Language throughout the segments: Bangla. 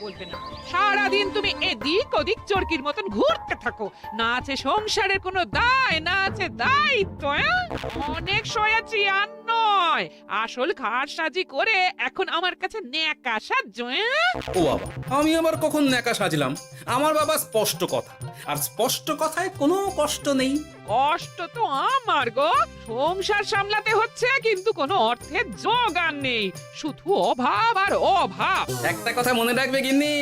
বলবে না। সারাদিন তুমি এদিক ওদিক চরকির মতন ঘুরতে থাকো, না আছে সংসারের কোনো দায়, না আছে দায়িত্ব। অনেক সয়াছি আর নয়, আসল খাট সাজি করে এখন আমার কাছে ন্যাকা সাহায্য। ও বাবা, আমি আবার কখন ন্যাকা সাজলাম? আমার বাবা স্পষ্ট কথা, আর স্পষ্ট কথায় কোনো কষ্ট নেই। কষ্ট তো আমার গো, সংসার সামলাতে হচ্ছে কিন্তু কোনো অর্থের জোগান নেই, শুধু অভাব আর অভাব। একটা কথা মনে রাখবে গিন্নি,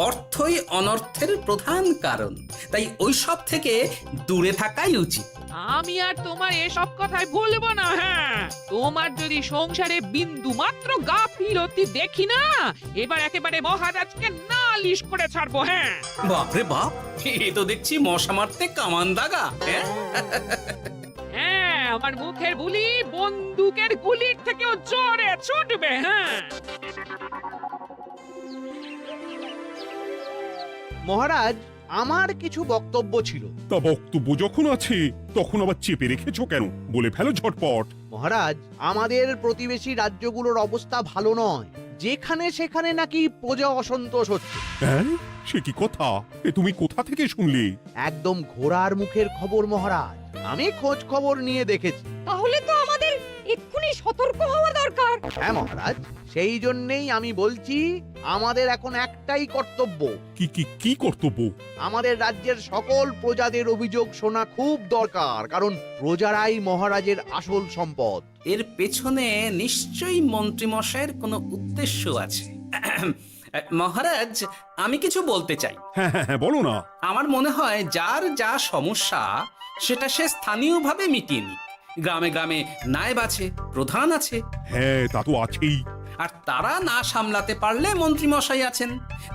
অর্থই অনর্থের প্রধান কারণ, তাই ওই সব থেকে দূরে থাকাই উচিত। আমি আর তোমার এসব কথাই বলবো না। হ্যাঁ, তোমার যদি সংসারে বিন্দু মাত্র গাফিলতি দেখি না, এবার একেবারে মহারাজকে নালিশ করে ছাড়বো। হ্যাঁ বাপরে বাপ, এ তো দেখছি মশা মারতে কামান দাগা। হ্যাঁ, আমার মুখের বুলি বন্দুকের গুলির থেকেও জোরে ছুটবে। হ্যাঁ মহারাজ, আমার কিছু বক্তব্য ছিল। তা বক্তব্য যখন আছে তখন আবার চেপে রেখেছো কেন? বলে ফেলো ঝটপট। মহারাজ, আমাদের প্রতিবেশী রাজ্যগুলোর অবস্থা ভালো নয়, যেখানে সেখানে নাকি প্রজা অসন্তোষ হচ্ছে। হ্যাঁ, সে কি কথা? এ তুমি কোথা থেকে শুনলে? একদম ঘোড়ার মুখের খবর মহারাজ, আমি খোঁজ খবর নিয়ে দেখেছি। তাহলে তো আমাদের এক্ষুনি সতর্ক হওয়া দরকার। হ্যাঁ মহারাজ, সেই জন্যেই আমি বলছি, আমাদের এখন একটাই কর্তব্য। কি কি কি কর্তব্য? আমাদের রাজ্যের সকল প্রজাদের অভিযোগ শোনা খুব দরকার, কারণ প্রজারাই মহারাজের আসল সম্পদ। এর পেছনে নিশ্চয়ই মন্ত্রীমশাইয়ের কোনো উদ্দেশ্য আছে। মহারাজ, আমি কিছু বলতে চাই। হ্যাঁ হ্যাঁ হ্যাঁ, বলো না। আমার মনে হয় যার যা সমস্যা সেটা সে স্থানীয়ভাবে মিটিয়ে নিক। গ্রামে গ্রামে নায়েব আছে, প্রধান আছে। হ্যাঁ, তা তো আছেই। আর তারা না সামলাতে পারলে মন্ত্রীমশাই আছেন।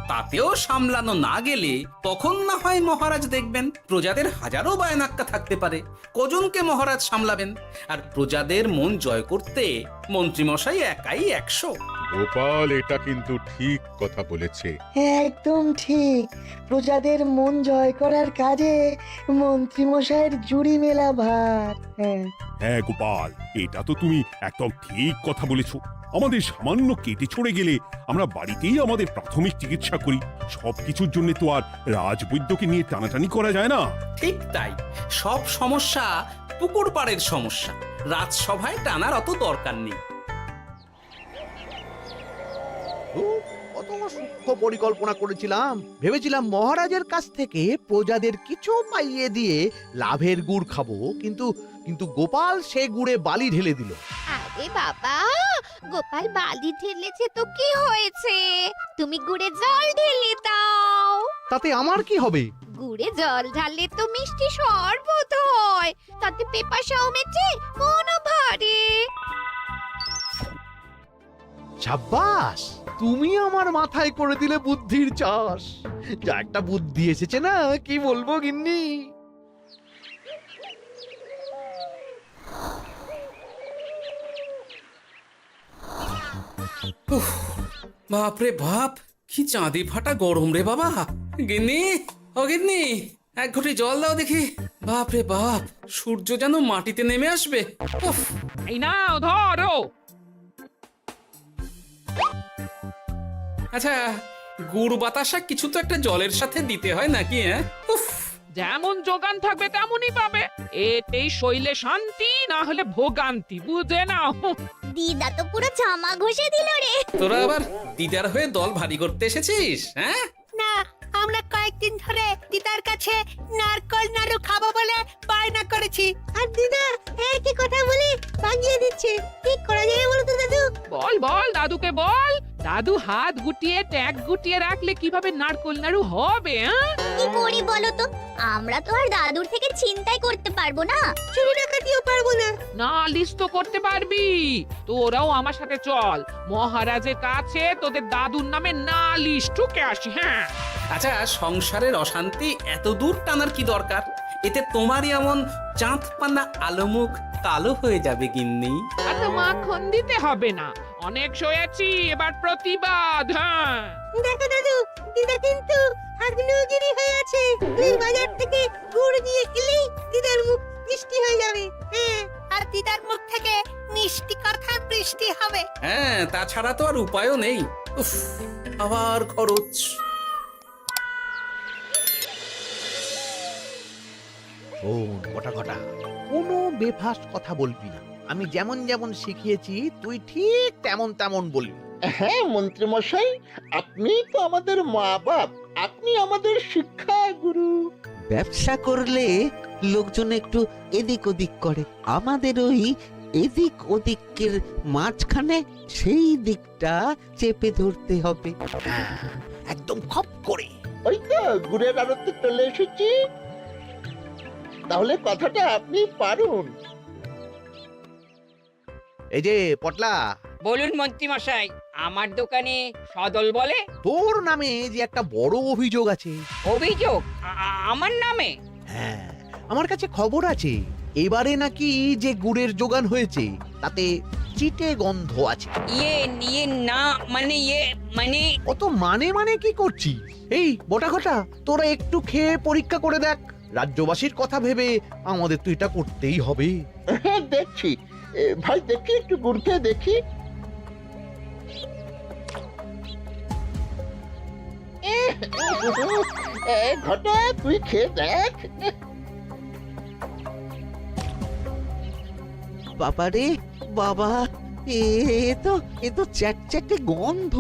তাতেও সামলানো না গেলে তখন না হয় মহারাজ দেখবেন। প্রজাদের হাজারো বায়নাক্কা থাকতে পারে, কজনকে মহারাজ সামলাবেন? আর প্রজাদের মন জয় করতে মন্ত্রীমশাই একাই 100। গোপাল এটা কিন্তু ঠিক কথা বলেছে। একদম ঠিক। প্রজাদের মন জয় করার কাজে মন্ত্রীমশাইয়ের জুড়ি মেলা ভার। হ্যাঁ, হ্যাঁ গোপাল, এটা তো তুমি একদম ঠিক কথা বলেছো। আমাদের সামান্য কেটে ছড়ে গেলে আমরা বাড়িতেই আমাদের প্রাথমিক চিকিৎসা করি। সবকিছুর জন্য তো আর রাজবৈদ্যকে নিয়ে টানাটানি করা যায় না। ঠিক তাই, সব সমস্যা পুকুর পাড়ের সমস্যা, রাজসভায় টানার অত দরকার নেই। কত সূক্ষ্ম পরিকল্পনা করেছিলাম, ভেবেছিলাম মহারাজের কাছ থেকে প্রজাদের কিছু পাইয়ে দিয়ে লাভের গুড় খাবো, কিন্তু কিন্তু গোপাল সে গুড়ে বালি ঢেলে দিল। আরে বাবা, গোপাল বালি ঢেলেছে তো কি হয়েছে? তুমি গুড়ে জল ঢেলে দাও। তাতে আমার কি হবে? গুড়ে জল ঢাললে তো মিষ্টি শরবত হয়, তাতে পেপাসাও মেটে, মনও ভরে। সাব্বাস, তুমি আমার মাথায় করে দিলে বুদ্ধির চাষ। যা একটা বুদ্ধি এসেছে না, কি বলবো গিন্নি। উফ, বাপরে বাপ, কি চাঁদি ফাটা গরম রে বাবা। গিন্নি, ও গিন্নি, এক ঘটি জল দাও দেখি। বাপরে বাপ, সূর্য যেন মাটিতে নেমে আসবে। উফ, এই নাও ধরো। আচ্ছা, গুড় বাতাসা কিছু তো একটা জলের সাথে দিতে হয় নাকি? হ্যাঁ, উফ, যেমন যোগান থাকবে তেমনই পাবে। এতেই শৈলে শান্তি, না হলে ভোগান্তি, বুঝে নাও। দিদা তো পুরো জামা ঘষে দিল রে। তোরা আবার দিদার হয়ে দল ভারী করতে এসেছিস? হ্যাঁ, না, আমরা কয়েকদিন ধরে দিদার কাছে নারকল নাড়ু খাবো বলে বায়না করেছি। আর দিদা একই কথা বলে ভাগিয়ে দিচ্ছে। কি করা যায় বলো তো দাদু? বল বল দাদুকে বল। দাদু হাত গুটিয়ে ট্যাগ গুটিয়ে রাখলে কিভাবে নারকোল নাড়ু হবে? কি করি বলো তো? আমরা তো আর দাদুর থেকে চিন্তাই করতে পারবো না, চুরি ডাকাতিও পারবো না। নালিশ তো করতে পারবি। তোরাও আমার সাথে চল, মহারাজের কাছে তোদের দাদুর নামে নালিশ ঠুকে আসি। হ্যাঁ, আচ্ছা, সংসারের অশান্তি এত দূর টানার কি দরকার? এতে তোমারই এমন চাঁদ পানা আলো মুখ কালো হয়ে যাবে গিন্নি। এত মাখন দিতে হবে না, অনেক সয়েছি, এবার প্রতিবাদ। হ্যাঁ, দেখো দাদু, দিদা কিন্তু আগ্নেয়গিরি হয়ে আছে। এই বাজার থেকে গুড় নিয়ে গেলেই দিদার মুখ মিষ্টি হয়ে যাবে। হ্যাঁ, আর দিদার মুখ থেকে মিষ্টি কথার বৃষ্টি হবে। হ্যাঁ, তাছাড়া তো আর উপায়ও নেই। উফ, আবার খরচ। শোন কটা কটা, কোনো বেফাস কথা বলবি না। আমি যেমন যেমন শিখিয়েছি তুই ঠিক তেমন তেমন বলবি। হ্যাঁ মন্ত্রী মশাই, আপনি তো আমাদের মা বাপ, আপনি আমাদের শিক্ষা গুরু। ব্যবসা করলে লোকজন একটু এদিক ওদিক করে, আমাদের ওই এদিক ওদিকের মাঝখানে সেই দিকটা চেপে ধরতে হবে। হ্যাঁ, একদম খপ করে। ওই তো গুড়ের আড়তে চলে এসেছি, তাহলে কথাটা আপনি পারুন। এই যে পটলা, বলুন মন্ত্রী মশাই, আমার দোকানে সদল বলে তোর নামে যে একটা বড় অভিযোগ আছে। অভিযোগ আমার নামে? হ্যাঁ, আমার কাছে খবর আছে এবারে নাকি যে গুড়ের যোগান হয়েছে তাতে চিটে গন্ধ আছে। ইয়ে না মানে অত মানে কি করছি? এই বটা ঘটা, তোরা একটু খেয়ে পরীক্ষা করে দেখ। রাজ্যবাসীর কথা ভেবে আমাদের তো এটা করতেই হবে। হ্যাঁ দেখছি, ভাই দেখি একটু গুড় খেয়ে দেখি। ঘটা তুই খেয়ে দেখ। বাবারে বাবা, এ তো চ্যাটচ্যাটে গন্ধ।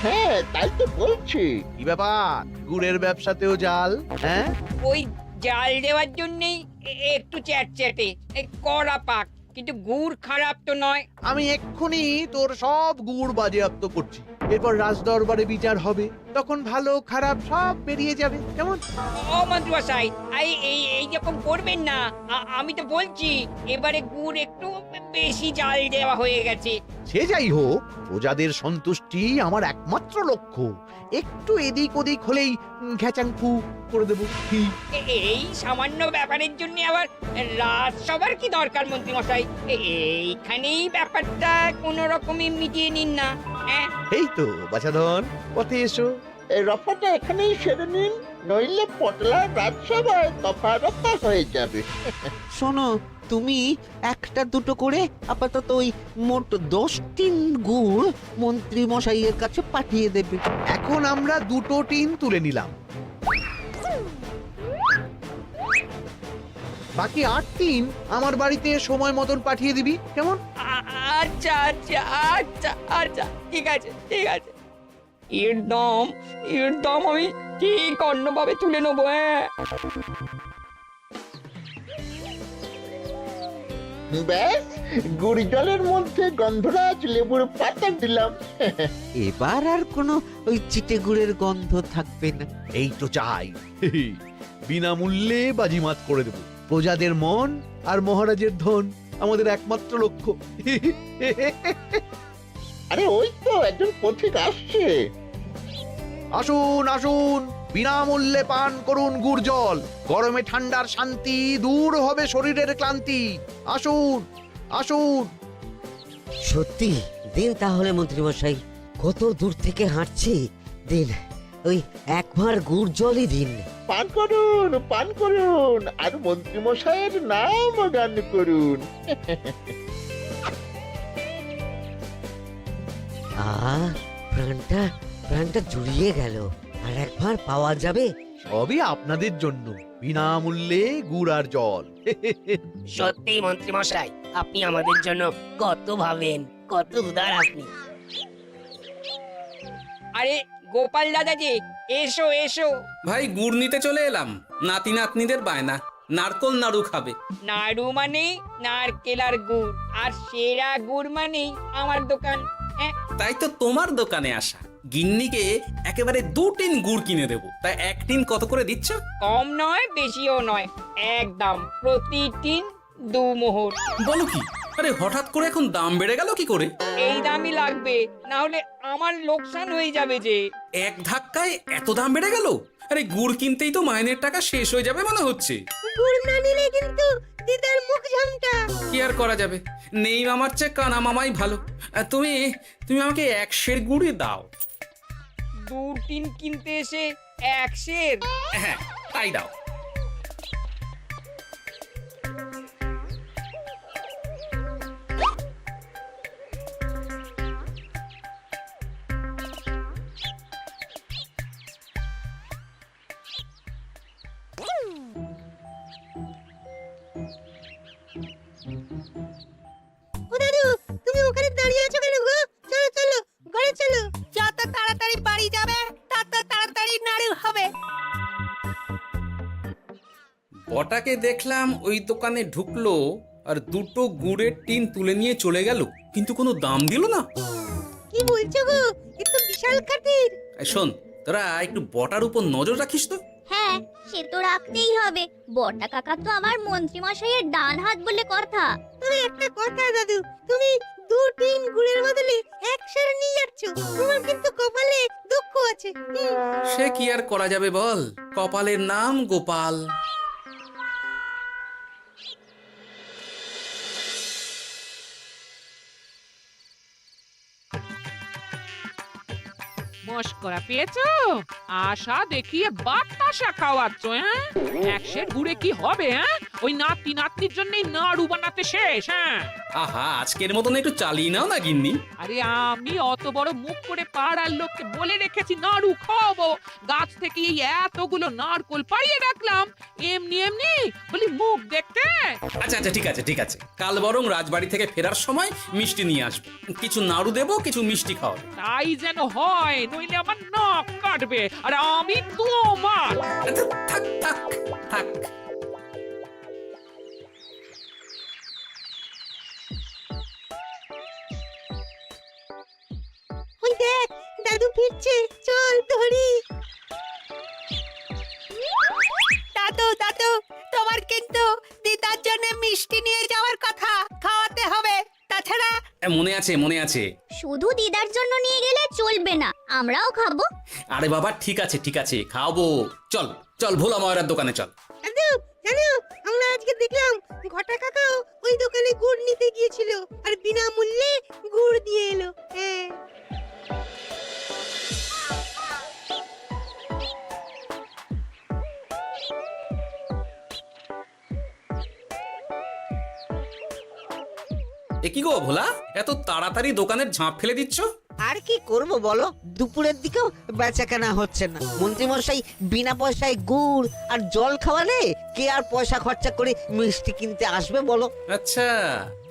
হ্যাঁ তাই তো বলছি। কি ব্যাপার, গুড়ের ব্যবসাতেও জাল? হ্যাঁ, ওই জাল দেওয়ার জন্যই একটু চ্যাটচ্যাটে, কড়া পাক, কিন্তু গুড় খারাপ তো নয়। আমি এক্ষুনি তোর সব গুড় বাজেয়াপ্ত করছি। এরপর রাজদরবারে বিচার হবে, তখন ভালো খারাপ সব বেরিয়ে যাবে। কেমন? ও মন্ত্রী মশাই, এই রকম করবেন না। আমি তো বলছি এবারে গুড় একটু বেশি জাল দেওয়া হয়ে গেছে। সে যাই হোক, প্রজাদের সন্তুষ্টি আমার একমাত্র লক্ষ্য। একটু এদিক ওদিক হলেই ঘ্যাচাংফু করে দেবো। কি? এই সামান্য ব্যাপারের জন্য আবার রাজসভার কি দরকার মন্ত্রী মশাই? এইখানেই ব্যাপারটা কোন রকমে মিটিয়ে নিন না। হ্যাঁ, এই তো বাছাধন, পথে এসো। এই রফাটা এখানেই সেরে নিন, নইলে পটলা রাজসভায় দফা রফা হয়ে যাবে। শোনো, তুমি একটা দুটো করে আপাতত ওই মোট 10 টিন গুড় মন্ত্রী মশাইয়ের কাছে পাঠিয়ে দেবে। এখন আমরা 2 টিন তুলে নিলাম, বাকি 8 টিন আমার বাড়িতে সময় মতন পাঠিয়ে দিবি। কেমন? আচ্ছা আচ্ছা আচ্ছা আচ্ছা, ঠিক আছে ঠিক আছে। এর দাম আমি ঠিক অন্যভাবে তুলে নেবো। হ্যাঁ, ব্যাস, গুড় জলের মধ্যে গন্ধরাজ লেবুর পাতা দিলাম। এবার আর কোনো ওই চিটে গুড়ের গন্ধ থাকবে না। এই তো চাই। বিনামূল্যে বাজিমাত করে দেব। প্রজাদের মন আর মহারাজের ধন আমাদের একমাত্র লক্ষ্য। আরে ওই তো একজন পথিক আসছে। আসুন আসুন, বিনামূল্যে পান করুন গুড় জল। গরমে ঠান্ডার শান্তি, দূর হবে শরীরের ক্লান্তি। আসুন আসুন। সত্যি দিন তাহলে মন্ত্রী মশাই, কত দূর থেকে হাঁটছি, দিন ওই একবার গুড় জলই দিন। পান করুন আর মন্ত্রী মশাইয়ের নাম গান করুন। প্রাণটা জুড়িয়ে গেল। আর একবার পাওয়া যাবে? সবই আপনাদের জন্য, বিনামূল্যে গুড় আর জল। সত্যি মন্ত্রী মশাই, আপনি আমাদের জন্য কত ভাবেন, কত উদার আপনি। আরে গোপাল দাদা যে, এসো এসো। ভাই গুড় নিতে চলে এলাম। নাতি নাতনিদের বায়না, নারকল নাড়ু খাবে। নাড়ু মানে নারকেল আর গুড়, আর সেরা গুড় মানেই আমার দোকান। হ্যাঁ, তাই তো তোমার দোকানে আসা। গিন্নিকে একেবারে 2 টিন গুড় কিনে দেবো। তাই 1 টিন কত করে দিচ্ছ? কম নয় বেশিও নয়, একদম প্রতি টিন 2 মোহর। বলো কি? আরে হঠাৎ করে এখন দাম বেড়ে গেল কি করে? এই দামই লাগবে, না হলে আমার লোকসান হয়ে যাবে যে। এক ধাক্কায় এত দাম বেড়ে গেল? আরে গুড় কিনতেই তো মাইনের টাকা শেষ হয়ে যাবে মনে হচ্ছে। গুড় না নিলে কিন্তু দিদার মুখ ঝামটা। কি আর করা যাবে, নেই মামার চেয়ে কানা মামাই ভালো। তুমি আমাকে 1 সের গুড়ই দাও। 2 টিন কিনতে এসে 1 সের? হ্যাঁ তাই দাও। দাঁড়িয়ে আছো কেন গো? চলো চলো, ঘরে চলো। যত তাড়াতাড়ি বাড়ি যাবে তত তাড়াতাড়ি নাড়ু হবে। বটাকে দেখলাম ওই দোকানে ঢুকলো আর দুটো গুড়ের টিন তুলে নিয়ে চলে গেল, কিন্তু কোনো দাম দিল না। কি বলছো গো? এ তো বিশাল খাতির। এই শোন, তোরা একটু বটার উপর নজর রাখিস তো। হ্যাঁ, সে তো রাখতেই হবে। বড়টা কাকা তো আমার মন্ত্রী মশাইয়ের ডান হাত বলে কথা। তবে একটা কথা দাদু, তুমি 2 টিন গুড়ের বদলে 1 সের নিয়ে যাচ্ছ। তোমার কিন্তু কপালে দুঃখ আছে। সে কি আর করা যাবে বল, কপালের নাম গোপাল। মস্করা পেয়েছো? আশা দেখিয়ে বাতাসা খাওয়াচ্ছ, হ্যাঁ? 1 সের গুড়ে কি হবে, হ্যাঁ? ওই নাতি নাতনির জন্যই নাড়ু বানাতে শেষ, হ্যাঁ? আহা, আজকের মতন একটু চালিয়ে নাও না গিন্নি। আরে আমি অত বড় মুখ করে পাড়ার লোককে বলে রেখেছি নাড়ু খাওয়াবো, গাছ থেকে এই এতগুলো নারকোল পাড়িয়ে রাখলাম, এমনি এমনি বলি মুখ দেখতে। আচ্ছা আচ্ছা, ঠিক আছে ঠিক আছে, কাল বরং রাজবাড়ি থেকে ফেরার সময় মিষ্টি নিয়ে আসবো। কিছু নাড়ু দেবো, কিছু মিষ্টি খাওয়াবো। তাই যেন হয়, নইলে আমার নাক কাটবে আর আমি তোমার। আচ্ছা, থাক থাক থাক। ওই দেখ, দাদু ফিরছে, চল ধরি। দাদু দাদু, তোমার কিন্তু দিদার জন্য মিষ্টি নিয়ে যাওয়ার কথা, খাওয়াতে হবে। তাছাড়া মনে আছে মনে আছে। শুধু দিদার জন্য নিয়ে গেলে চলবে না, আমরাও খাবো। আরে বাবা, ঠিক আছে ঠিক আছে, খাওয়াবো। চল চল, ভোলা ময়রার দোকানে চল। দাদু জানো, আমরা আজকে দেখলাম ঘটা কাকাও ওই দোকানে গুড় নিতে গিয়েছিল আর বিনামূল্যে গুড় দিয়ে এলো। হ্যাঁ, এ কি গো ভোলা, এত তাড়াতাড়ি দোকানের ঝাঁপ ফেলে দিচ্ছ? আর কি করব বলো, দুপুরের দিকেও বেচা কেনা হচ্ছে না। মন্ত্রীমশাই বিনা পয়সায় গুড় আর জল খাওয়ালে কে আর পয়সা খরচা করে মিষ্টি কিনতে আসবে বলো? আচ্ছা,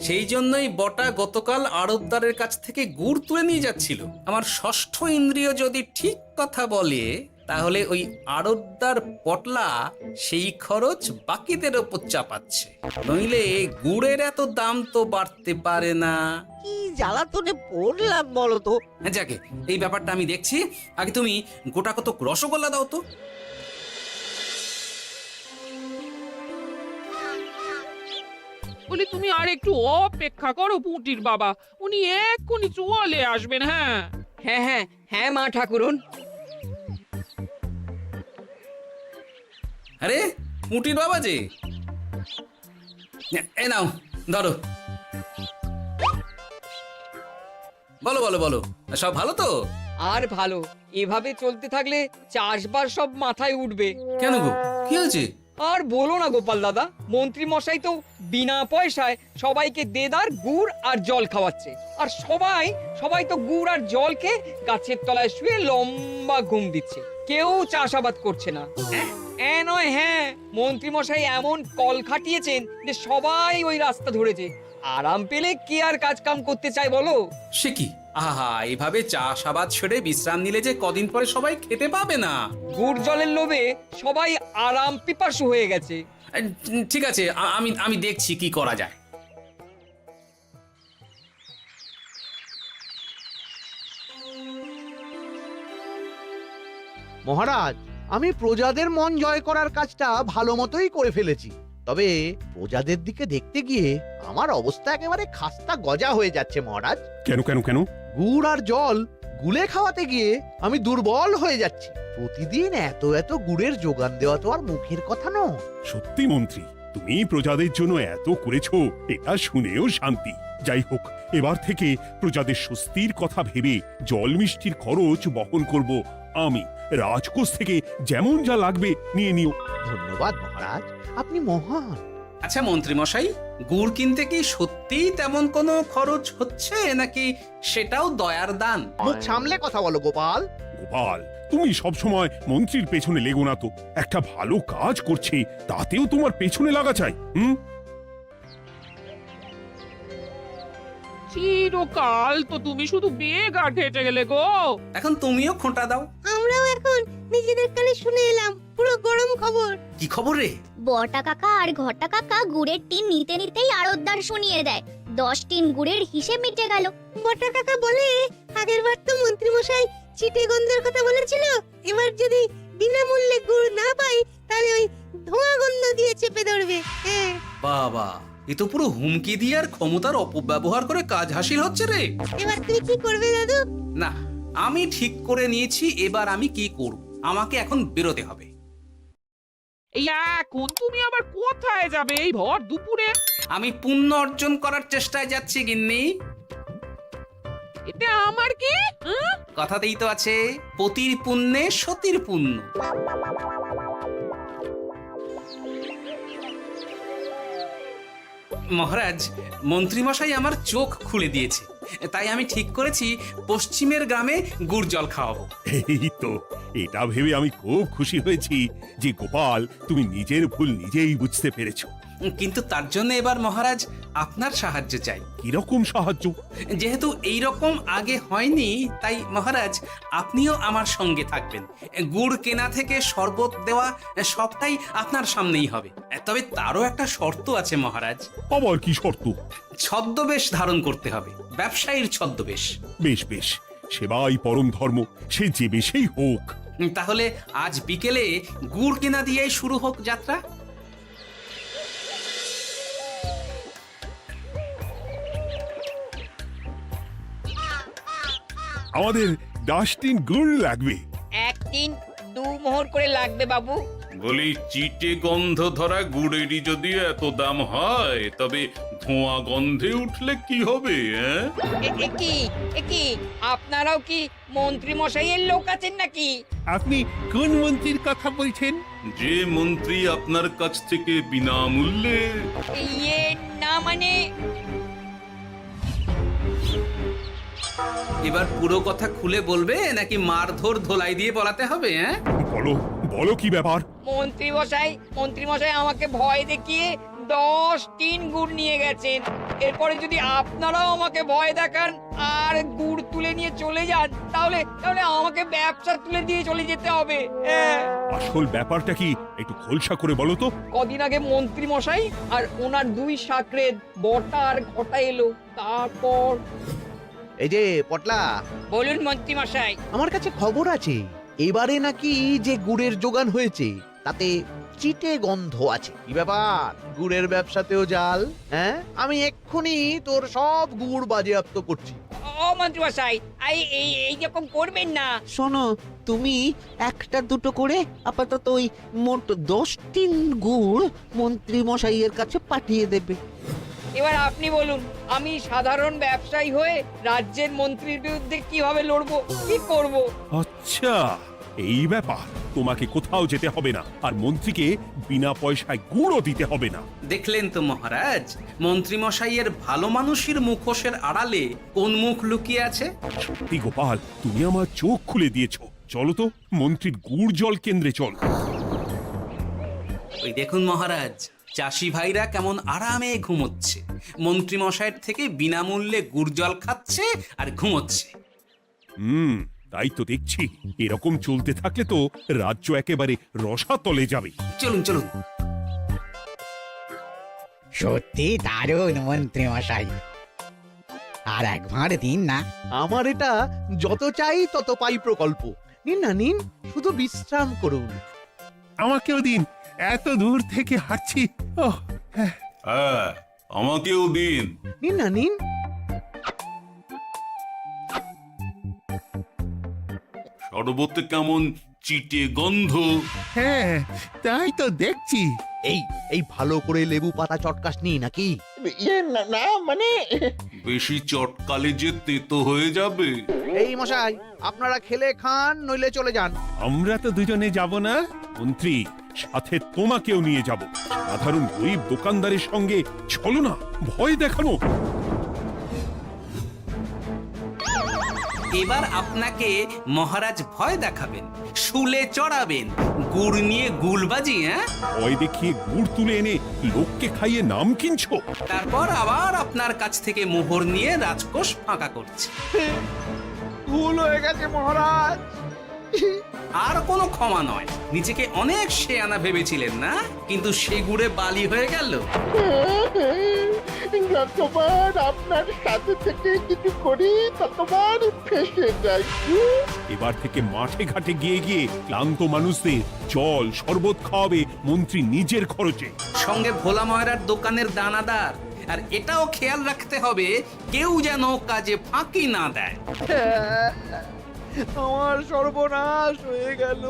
সেই জন্যই বটা গতকাল আড়তদারের কাছ থেকে গুড় তুলে নিয়ে যাচ্ছিল। আমার ষষ্ঠ ইন্দ্রিয় যদি ঠিক কথা বলে, তাহলে ওই আড়তদার পটলা সেই খরচ বাকিদের ওপর চাপাচ্ছে। নইলে গুড়ের এত দাম তো বাড়তে পারে না। কি জ্বালাতনে পড়লাম বলো তো। যাকে, এই ব্যাপারটা আমি দেখছি। আগে তুমি গোটা কত রসগোল্লা দাও তো। বলি তুমি আর একটু অপেক্ষা করো পুঁটির বাবা, উনি এক্ষুনি চলে আসবেন। হ্যাঁ হ্যাঁ হ্যাঁ হ্যাঁ মা ঠাকুরন। আরে মুটির বাবা যে, এ নাও ধরো। বলো বলো বলো, সব ভালো তো? আর ভালো, এভাবে চলতে থাকলে চাষবাস সব মাথায় উঠবে। কেন গো, কি হয়েছে? আর বলো না গোপাল দাদা, মন্ত্রী মশাই তো বিনা পয়সায় সবাইকে দেদার গুড় আর জল খাওয়াচ্ছে। আর সবাই তো গুড় আর জলকে গাছের তলায় শুয়ে লম্বা ঘুম দিচ্ছে, কেউ চাষাবাদ করছে না। নয়, হ্যাঁ, মন্ত্রী মশাই এমন কল খাটিয়েছেন যে সবাই ওই রাস্তা ধরেছে। আরাম পেলে কে আর কাজ কাম করতে চায় বলো? সে কি, আহা, এভাবে চাষাবাদ ছেড়ে বিশ্রাম নিলে যে কদিন পরে সবাই খেতে পাবে না। গুড় জলের লোভে সবাই আরাম পিপাসু হয়ে গেছে। ঠিক আছে, আমি দেখছি কি করা যায়। মহারাজ, আমি প্রজাদের মন জয় করার কাজটা ভালো মতোই করে ফেলেছি। তবে প্রজাদের দিকে দেখতে গিয়ে আমার অবস্থা একেবারে খাস্তা গজা হয়ে যাচ্ছে মহারাজ। কেন কেন কেন? গুড় আর জল গুলে খাওয়াতে গিয়ে আমি দুর্বল হয়ে যাচ্ছি। প্রতিদিন এত এত গুড়ের যোগান দেওয়া তো আর মুখের কথা নয়। সত্যি মন্ত্রী, তুমি প্রজাদের জন্য এত করেছো, এটা শুনেও শান্তি। যাই হোক, এবার থেকে প্রজাদের স্বস্তির কথা ভেবে জল মিষ্টির খরচ বহন করব আমি। রাজকোষ থেকে যেমন যা লাগবে নিয়ে নিও। ধন্যবাদ মহারাজ, আপনি মহান। আচ্ছা মন্ত্রী মশাই, গুড় কিনতে কি সত্যিই তেমন কোনো খরচ হচ্ছে, নাকি সেটাও দয়ার দান? মুখ সামলে কথা বলো গোপাল। গোপাল, তুমি সবসময় মন্ত্রীর পেছনে লেগো না তো। একটা ভালো কাজ করছে, তাতেও তোমার পেছনে লাগা চাই। চিরকাল তো তুমি শুধু বেগার হেঁটে গেলে গো। এখন তুমিও খোঁটা দাও। আমরাও এখন নিজেদের কানে শুনে এলাম পুরো গরম খবর। কি খবর রে? বটা কাকা আর ঘটা কাকা গুড়ের টিন নিতে নিতেই আড়তদার শুনিয়ে দেয় 10 টিন গুড়ের হিসেব মিটে গেল। বটা কাকা বলে আগের বার তো মন্ত্রী মশাই চিটে গন্ধের কথা বলেছিল, এবার যদি বিনামূল্যে গুড় না পাই তাহলে ওই ধোঁয়া গন্ধ দিয়ে চেপে ধরবে। হ্যাঁ বাবা, এ তো পুরো হুমকি দিয়ে আর ক্ষমতার অপব্যবহার করে কাজ হাসিল হচ্ছে রে। এবার তুমি কি করবে দাদু? না, আমি ঠিক করে নিয়েছি এবার আমি কি করব। আমাকে এখন বেরোতে হবে। এই এখন তুমি আবার কোথায় যাবে এই ভর দুপুরে? আমি পুণ্য অর্জন করার চেষ্টায় যাচ্ছি গিন্নি। এতে আমার কি? কথাতেই তো আছে, পতির পুণ্যে সতীর পুণ্য। মহারাজ, মন্ত্রীমশাই আমার চোখ খুলে দিয়েছে, তাই আমি ঠিক করেছি পশ্চিমের গ্রামে গুড় জল খাওয়াবো। এই তো, এটা ভেবে আমি খুব খুশি হয়েছি যে গোপাল তুমি নিজের ভুল নিজেই বুঝতে পেরেছো। কিন্তু তার জন্য এবার মহারাজ আপনার সাহায্য চাই। কিরকম সাহায্য? যেহেতু এই রকম আগে হয়নি, তাই মহারাজ আপনিও আমার সঙ্গে থাকবেন। গুড় কেনা থেকে শরবত দেওয়া সবটাই আপনার সামনেই হবে। তবে তারও একটা শর্ত আছে মহারাজ। আবার কি শর্ত? ছদ্মবেশ ধারণ করতে হবে, ব্যবসায়ীর ছদ্মবেশ। বেশ বেশ, সেবাই পরম ধর্ম, সে যে বেশেই হোক। তাহলে আজ বিকেলে গুড় কেনা দিয়েই শুরু হোক যাত্রা। আমাদের 10 টিন গুড় লাগবে। 1 টিন 2 মোহর করে লাগবে বাবু। বলি, চিটে গন্ধ ধরা গুড়েরই যদি এত দাম হয়, তবে ধোঁয়া গন্ধে উঠলে কি হবে? একি আপনারাও কি মন্ত্রী মশাইয়ের লোক আছেন নাকি? আপনি কোন মন্ত্রীর কথা বলছেন? যে মন্ত্রী আপনার কাছ থেকে বিনামূল্যে। ইয়ে না মানে এবার পুরো কথা খুলে বলবে নাকি মারধর ধোলাই দিয়ে বলাতে হবে? বলো বলো, কি ব্যাপার? মন্ত্রী মশাই আমাকে ভয় দেখিয়ে 10 টিন গুড় নিয়ে গেছেন। এরপরে যদি আপনারাও আমাকে ভয় দেখান আর গুড় তুলে নিয়ে চলে যান, তাহলে আমাকে ব্যবসা তুলে দিয়ে চলে যেতে হবে। আসল ব্যাপারটা কি একটু খোলসা করে বলো তো। কদিন আগে মন্ত্রী মশাই আর ওনার 2 সাকরেদ বটা আর ঘটা এলো, তারপর। এই যে পটলা, বলুন মন্ত্রী মশাই। আমার কাছে খবর আছে এবারে নাকি যে গুড়ের যোগান হয়েছে তাতে চিটে গন্ধ আছে। কি ব্যাপার, গুড়ের ব্যবসাতেও জাল? হ্যাঁ, আমি এক্ষুনি তোর সব গুড় বাজেয়াপ্ত করছি। ও মন্ত্রী মশাই, এই রকম করবেন না। শোনো, তুমি 1-2 করে আপাতত ওই মোট 10 টিন গুড় মন্ত্রী মশাইয়ের কাছে পাঠিয়ে দেবে। এবার আপনি বলুন, আমি সাধারণ ব্যবসায়ী হয়ে রাজ্যের মন্ত্রীর বিরুদ্ধে কিভাবে লড়বো, কি করব? আচ্ছা, এই ব্যাপার। তোমাকে কোথাও যেতে হবে না, আর মন্ত্রীকে বিনা পয়সায় গুড়ও দিতে হবে না। দেখলেন তো মহারাজ, মন্ত্রী মশাইয়ের ভালো মানুষের মুখোশের আড়ালে কোন মুখ লুকিয়ে আছে। সত্যি গোপাল, তুমি আমার চোখ খুলে দিয়েছো। চলো তো মন্ত্রীর গুড় জল কেন্দ্রে চল। ওই দেখুন মহারাজ, চাষি ভাইরা কেমন আরামে ঘুমোচ্ছে, মন্ত্রী মশাইয়ের থেকে বিনামূল্যে গুড় জল খাচ্ছে আর ঘুমোচ্ছে। তাই তো দেখছি। এরকম চলতে থাকলে তো রাজ্য একেবারে রসাতলে যাবে। চলুন চলুন। সত্যি দারুণ মন্ত্রী মশাই, আর একবার দিন না। আমার এটা যত চাই তত পাই প্রকল্প। নিন না নিন, শুধু বিশ্রাম করুন। আমাকেও দিন, এত দূর থেকে হাঁটছি। হ্যাঁ, আমাকেও দিন। নিন না নিন। শরবতে কেমন চিটে গন্ধ। হ্যাঁ, তাই তো দেখছি। এই ভালো করে লেবু পাতা চটকাসনি নাকি? না মানে বেশি চটকালে যে তেতো হয়ে যাবে। এই মশাই, আপনারা খেলে খান, নইলে চলে যান। আমরা তো দুজনে যাব না মন্ত্রী, সাথে তোমাকেও নিয়ে যাব। সাধারণ গরিব দোকানদারের সঙ্গে চলো না, ভয় দেখানো। এবার আপনাকে মহারাজ ভয় দেখাবেন, শুলে চড়াবেন, গুড় নিয়ে গুলবাজি, হ্যাঁ? ভয় দেখিয়ে গুড় তুলে এনে লোককে খাইয়ে নাম কিনছো? তারপর আবার আপনার কাছ থেকে মোহর নিয়ে রাজকোষ ফাঁকা করছে। ভুল হয়ে গেছে মহারাজ। আর কোনো ক্ষমা নয়। নিজেকে অনেক শেয়ানা ভেবেছিলেন না, কিন্তু সে গুড়ে বালি হয়ে গেল। যতবার আপনার সাথে থেকে কিছু করি ততবার ফেসে যাই। এবার থেকে মাঠে ঘাটে গিয়ে গিয়ে ক্লান্ত মানুষদের জল শরবত খাওয়াবে মন্ত্রী নিজের খরচে। সঙ্গে ভোলা ময়রার দোকানের দানাদার। আর এটাও খেয়াল রাখতে হবে কেউ যেন কাজে ফাঁকি না দেয়। আমার সর্বনাশ হয়ে গেল।